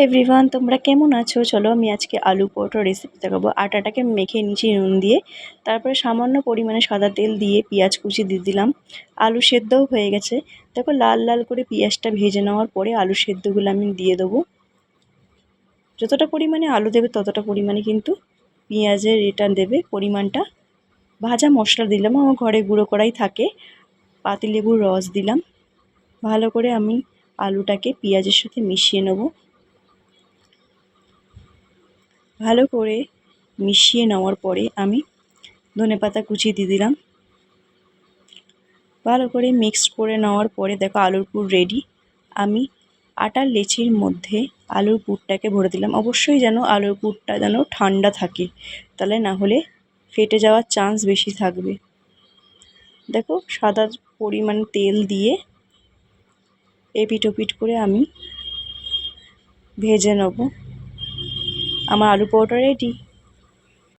Everyone, তোমরা কেমন আছো? চলো আমি আজকে আলু পরোটা রেসিপি দেখাবো। আটাটাকে মেখে নিয়েছি নুন দিয়ে, তারপরে সামান্য পরিমাণে সাদা তেল দিয়ে পেঁয়াজ কুচি দিয়ে দিলাম। আলু সেদ্ধও হয়ে গেছে। দেখো লাল লাল করে পেঁয়াজটা ভেজে নেওয়ার পরে আলু সেদ্ধগুলো আমি দিয়ে দেবো। যতটা পরিমাণে আলু দেবে ততটা পরিমাণে কিন্তু পেঁয়াজের এটা দেবে পরিমাণটা। ভাজা মশলা দিলাম, আমার ঘরে গুঁড়ো করাই থাকে। পাতিলেবুর রস দিলাম। ভালো করে আমি আলুটাকে পেঁয়াজের সাথে মিশিয়ে নেব। ভালো করে মিশিয়ে নেওয়ার পরে আমি ধনেপাতা কুচি দিয়ে দিলাম। ভালো করে মিক্সড করে নেওয়ার পরে দেখো আলুর পুর রেডি। আমি আটার লেচির মধ্যে আলুর পুরটাকে ভরে দিলাম। অবশ্যই যেন আলুর পুরটা যেন ঠান্ডা থাকে, তাহলে না হলে ফেটে যাওয়ার চান্স বেশি থাকবে। দেখো সাদা পরিমাণ তেল দিয়ে এপিট ওপিট করে আমি ভেজে নেব। আমার আলু পরোটা রেডি।